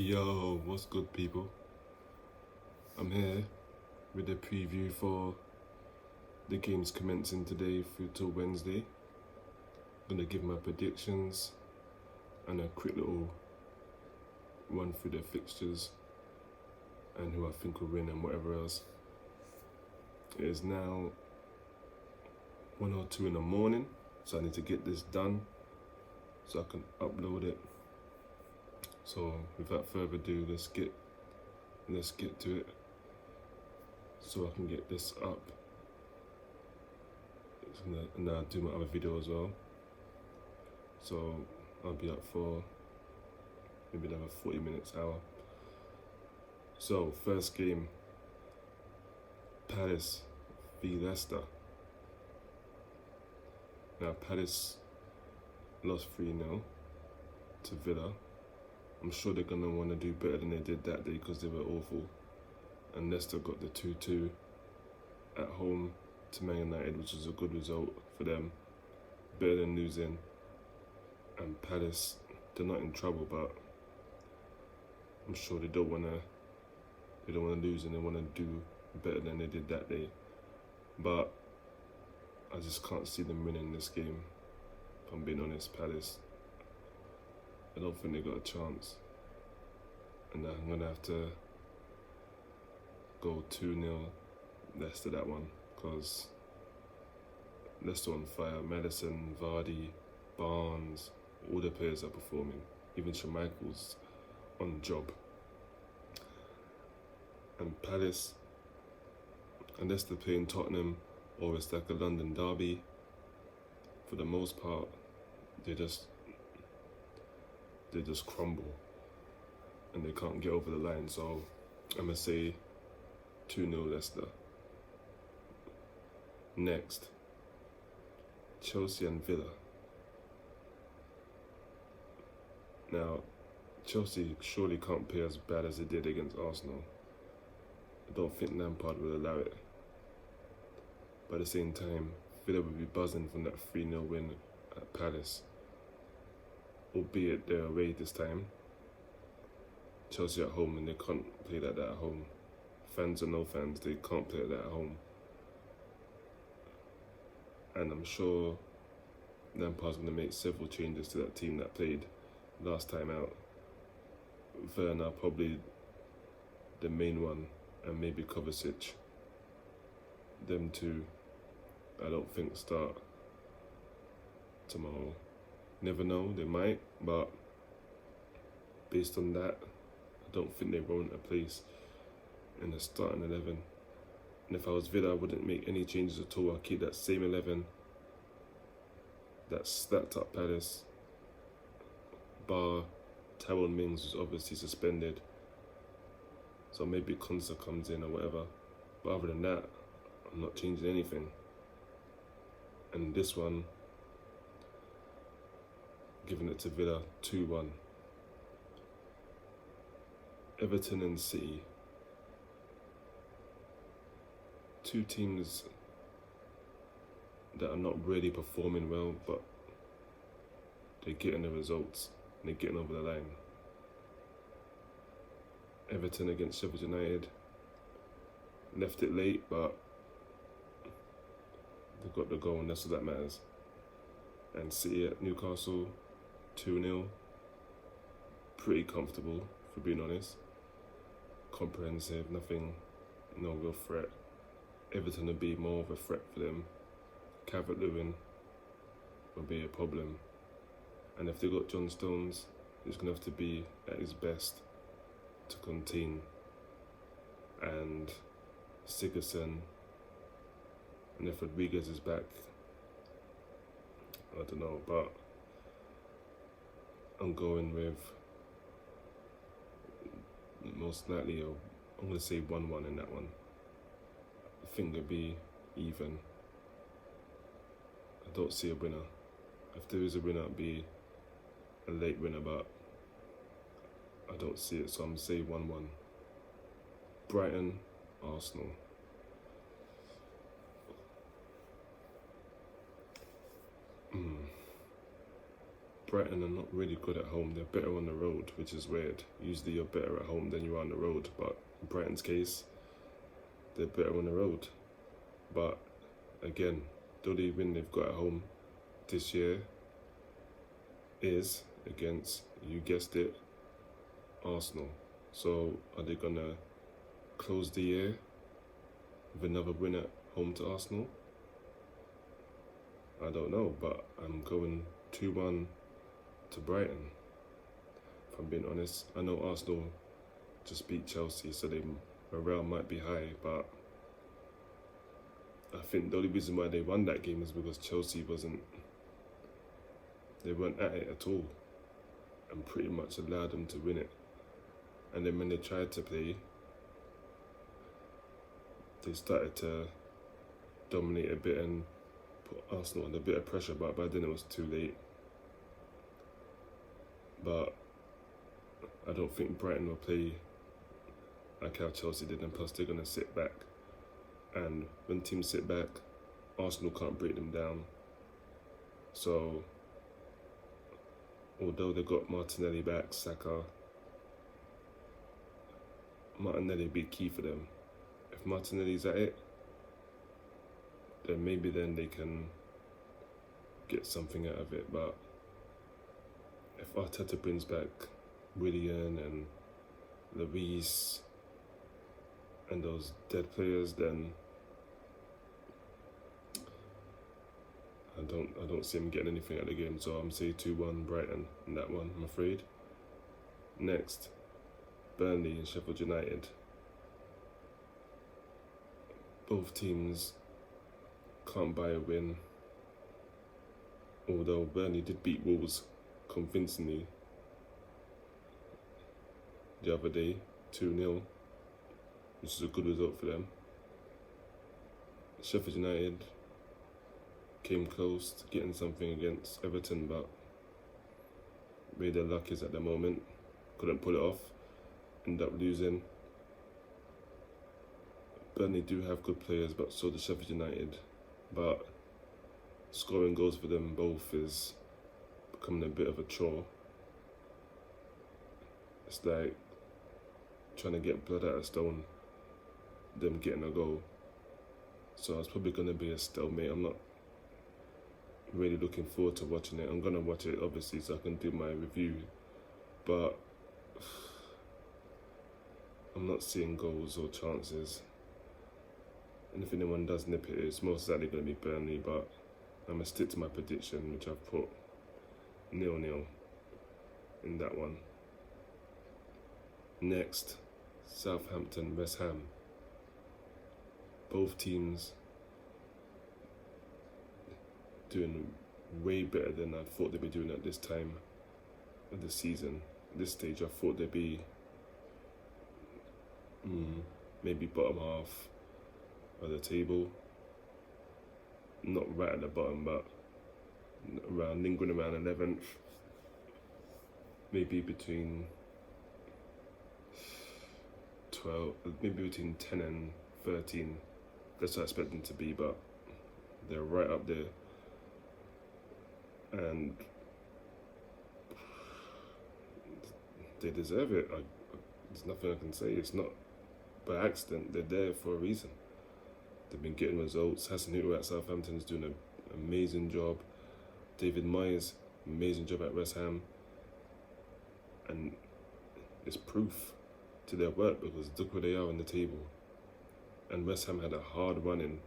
Yo, what's good, people? I'm here with a preview for the games commencing today through till Wednesday. Gonna give my predictions and a quick little run through the fixtures and who I think will win and whatever else. It is now 1:02 in the morning, so I need to get this done so I can upload it. So without further ado, let's get to it so I can get this up. And I'll do my other video as well. So I'll be up for maybe another 40 minutes, hour. So first game, Palace v Leicester. Now Palace lost 3-0 to Villa. I'm sure they're going to want to do better than they did that day because they were awful. And Leicester got the 2-2 at home to Man United, which was a good result for them. Better than losing. And Palace, they're not in trouble, but I'm sure they don't want to lose and they want to do better than they did that day. But I just can't see them winning this game, if I'm being honest. Palace, I don't think they got a chance. And I'm going to have to go 2-0 Leicester that one, because Leicester on fire. Maddison, Vardy, Barnes, all the players are performing. Even Schmeichel's on job. And Palace, unless they're playing Tottenham or it's like a London derby, for the most part, they just crumble and they can't get over the line. So I'm going to say 2-0 Leicester. Next, Chelsea and Villa. Now, Chelsea surely can't play as bad as they did against Arsenal. I don't think Lampard will allow it. But at the same time, Villa will be buzzing from that 3-0 win at Palace. Albeit they're away this time. Chelsea at home, and they can't play like that at home. Fans or no fans, they can't play like that at home. And I'm sure Lampard's going to make several changes to that team that played last time out. Werner probably the main one, and maybe Kovacic. Them two, I don't think start tomorrow. Never know, they might, but based on that, I don't think they warrant a place in the starting 11. And if I was Villa, I wouldn't make any changes at all. I'll keep that same 11. That stacked up Palace. Bar Tyrone Mings was obviously suspended. So maybe Konsa comes in or whatever. But other than that, I'm not changing anything. And this one, giving it to Villa 2-1. Everton and City. Two teams that are not really performing well, but they're getting the results and they're getting over the line. Everton against Sheffield United. Left it late, but they got the goal and that's all that matters. And City at Newcastle, 2-0. Pretty comfortable, for being honest. Comprehensive, nothing, no real threat. Everton will be more of a threat for them. Calvert-Lewin will be a problem. And if they got John Stones, he's going to have to be at his best to contain. And Sigurdsson, and if Rodriguez is back, I don't know, but I'm going with most likely, I'm going to say 1-1 in that one. I think it'll be even. I don't see a winner. If there is a winner, it'll be a late winner, but I don't see it, so I'm going to say 1-1. Brighton, Arsenal. Brighton are not really good at home. They're better on the road, which is weird. Usually you're better at home than you are on the road, but in Brighton's case, they're better on the road. But again, the only win they've got at home this year is against, you guessed it, Arsenal. So are they gonna close the year with another win at home to Arsenal? I don't know, but I'm going 2-1 to Brighton. If I'm being honest, I know Arsenal just beat Chelsea, so their morale might be high, but I think the only reason why they won that game is because Chelsea they weren't at it at all and pretty much allowed them to win it. And then when they tried to play, they started to dominate a bit and put Arsenal under a bit of pressure, but by then it was too late. But I don't think Brighton will play like how Chelsea did, and plus they're going to sit back. And when teams sit back, Arsenal can't break them down. So, although they got Martinelli back, Saka, Martinelli will be key for them. If Martinelli's at it, then maybe then they can get something out of it. But if Arteta brings back Willian and Luis and those dead players, then I don't see him getting anything out of the game. So I'm saying 2-1 Brighton in that one, I'm afraid. Next, Burnley and Sheffield United. Both teams can't buy a win, although Burnley did beat Wolves convincingly the other day, 2-0, which is a good result for them. Sheffield United came close to getting something against Everton, but where their luck is at the moment, couldn't pull it off, ended up losing. Burnley do have good players, but so does Sheffield United. But scoring goals for them both is becoming a bit of a chore. It's like trying to get blood out of stone, them getting a goal. So it's probably going to be a stalemate. I'm not really looking forward to watching it. I'm going to watch it, obviously, so I can do my review. But I'm not seeing goals or chances. And if anyone does nip it, it's most likely going to be Burnley, but I'm going to stick to my prediction, which I've put 0-0 in that one. Next, Southampton, West Ham. Both teams doing way better than I thought they'd be doing at this time of the season. At this stage, I thought they'd be maybe bottom half of the table, not right at the bottom, but lingering around 11th, maybe between 12, maybe between 10 and 13. That's what I expect them to be, but they're right up there, and they deserve it. There's nothing I can say. It's not by accident. They're there for a reason. They've been getting results. Hassan Hugo at Southampton is doing an amazing job. David Moyes, amazing job at West Ham. And it's proof to their work, because look where they are in the table. And West Ham had a hard run in.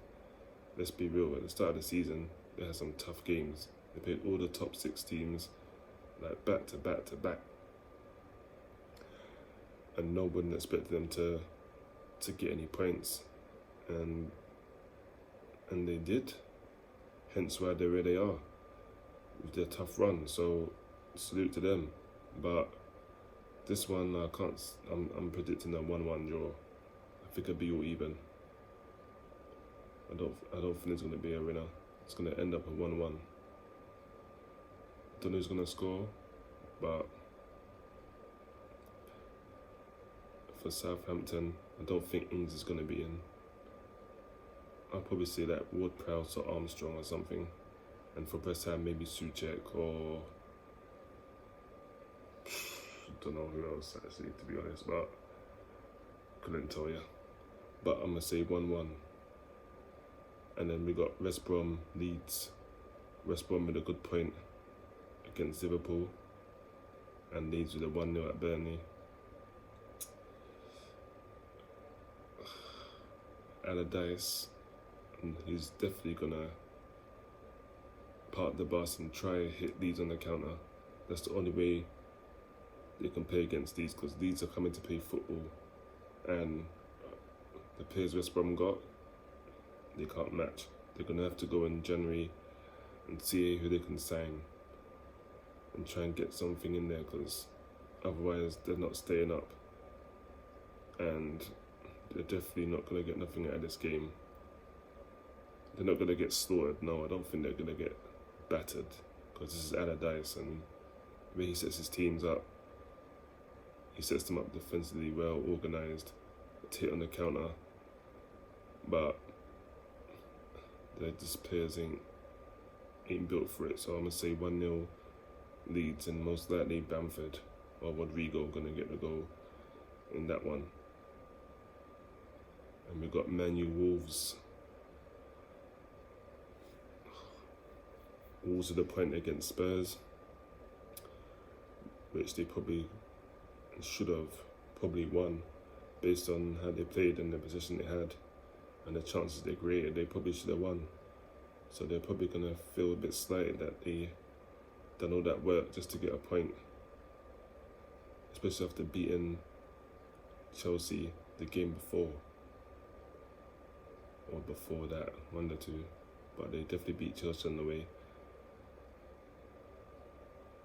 Let's be real, at the start of the season, they had some tough games. They played all the top 6 teams, like back to back to back. And no one expected them to get any points. And they did. Hence why they're where they are with their tough run. So salute to them. But this one, I'm predicting a 1-1 draw. I think it'll be all even. I don't think it's going to be a winner. It's going to end up a 1-1. Don't know who's going to score, but for Southampton, I don't think Ings is going to be in. I'll probably say that Ward-Prowse or Armstrong or something. And for West Ham, maybe Souček or don't know who else actually, to be honest, but couldn't tell you. But I'm gonna say 1-1. And then we got West Brom, Leeds. West Brom with a good point against Liverpool, and Leeds with a 1-0 at Burnley. Allardyce, he's definitely gonna park the bus and try and hit Leeds on the counter. That's the only way they can play against Leeds, because Leeds are coming to play football, and the players West Brom got, they can't match. They're gonna have to go in January and see who they can sign and try and get something in there, because otherwise they're not staying up, and they're definitely not going to get nothing out of this game. They're not going to get slaughtered. No, I don't think they're going to get battered, because this is Allardyce, and the way he sets his teams up, he sets them up defensively well, organised, hit on the counter, but just players ain't built for it. So I'm going to say 1-0 Leeds, and most likely Bamford or Rodrigo going to get the goal in that one. And we've got Man U Wolves. Wolves with a point against Spurs, which they probably should have won based on how they played and the position they had and the chances they created. They probably should have won. So they're probably going to feel a bit slighted that they done all that work just to get a point, especially after beating Chelsea the game before, or before that, 1-2, but they definitely beat Chelsea on the way.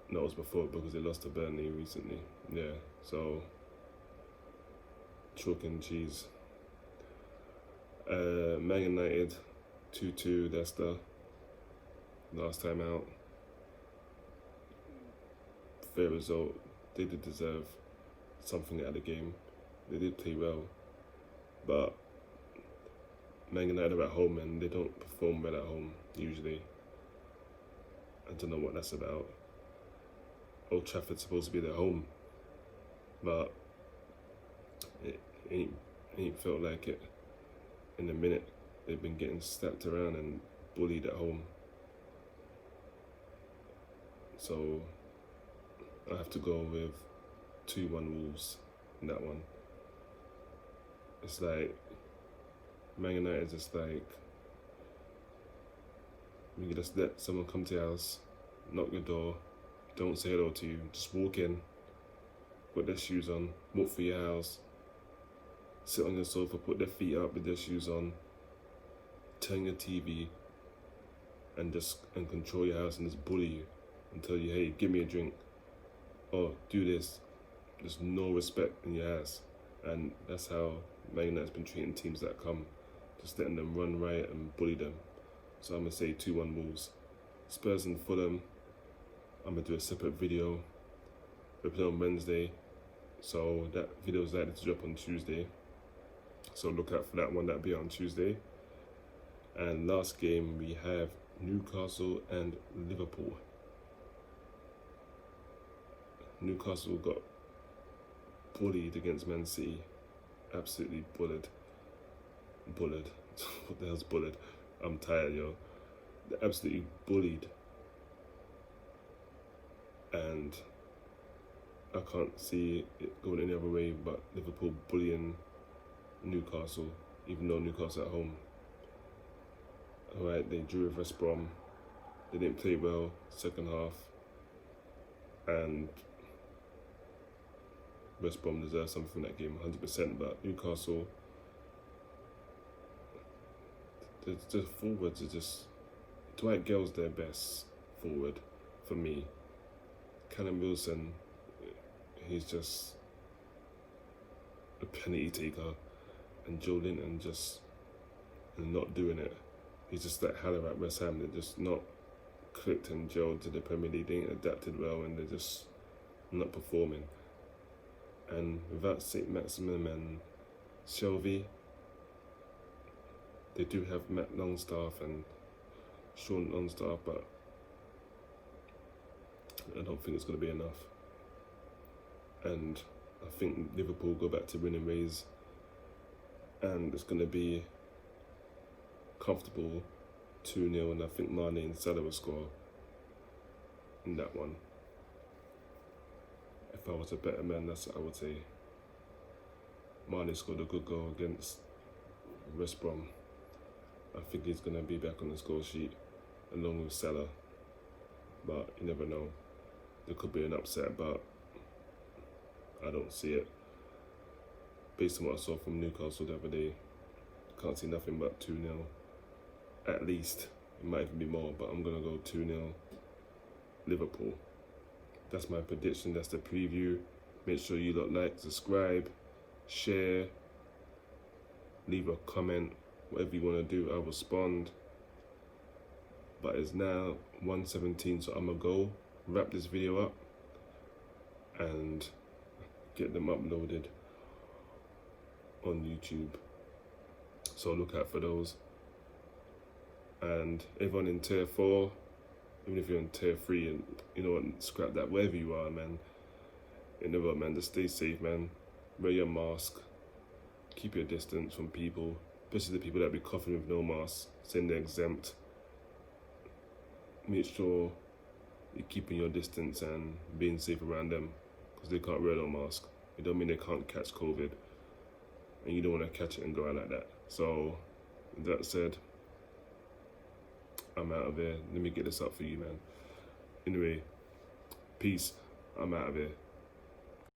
No, it was before, because they lost to Burnley recently. Yeah, so chalk and cheese. Man United 2-2 Leicester last time out. Fair result. They did deserve something out of the game. They did play well, but Man United are at home and they don't perform well at home usually. I don't know what that's about. Old Trafford's supposed to be their home, but it ain't felt like it. In a minute, they've been getting slapped around and bullied at home. So I have to go with 2-1 Wolves in that one. It's like Man United, just like, you can just let someone come to your house, knock your door, don't say hello to you, just walk in, put their shoes on, walk through your house, sit on your sofa, put their feet up with their shoes on, turn your TV, and control your house and just bully you and tell you, hey, give me a drink, or do this. There's no respect in your house, and that's how Man United's been treating teams that come, just letting them run riot and bully them. So I'm going to say 2-1 Wolves. Spurs and Fulham, I'm going to do a separate video. We're playing on Wednesday, so that video is likely to drop on Tuesday. So look out for that one, that'll be on Tuesday. And last game we have Newcastle and Liverpool. Newcastle got bullied against Man City. Absolutely bullied. What the hell's bullied? I'm tired, yo. They're absolutely bullied. And I can't see it going any other way but Liverpool bullying Newcastle, even though Newcastle at home. Alright, they drew with West Brom. They didn't play well second half, and West Brom deserves something from that game, 100%. But Newcastle, the forwards are just, Dwight Gale's their best forward for me. Callum Wilson, he's just a penalty taker, and Joe Linton just not doing it. He's just like Haller at West Ham. They're just not clicked and gelled to the Premier League. They ain't adapted well, and they're just not performing. And without St. Maximin and Shelby, they do have Matt Longstaff and Sean Longstaff, but I don't think it's going to be enough. and I think Liverpool go back to winning ways, and it's going to be comfortable 2-0, and I think Mane and Salah will score in that one. If I was a better man, that's what I would say. Mane scored a good goal against West Brom. I think he's going to be back on the score sheet along with Salah, but you never know. There could be an upset, but I don't see it. Based on what I saw from Newcastle the other day, can't see nothing but 2-0. At least. It might even be more, but I'm going to go 2-0 Liverpool. That's my prediction. That's the preview. Make sure you like, subscribe, share, leave a comment, whatever you want to do, I'll respond. But it's now 1:17, so I'm going to go wrap this video up and get them uploaded on YouTube. So look out for those. And everyone in tier 4, even if you're in tier 3, and you know what, scrap that, wherever you are, man. You know what, man, just stay safe, man. Wear your mask. Keep your distance from people, especially the people that be coughing with no mask, saying they're exempt. Make sure you're keeping your distance and being safe around them, because they can't wear no mask. It don't mean they can't catch COVID, and you don't want to catch it and go out like that. So, with that said, I'm out of here. Let me get this up for you, man. Anyway, peace. I'm out of here.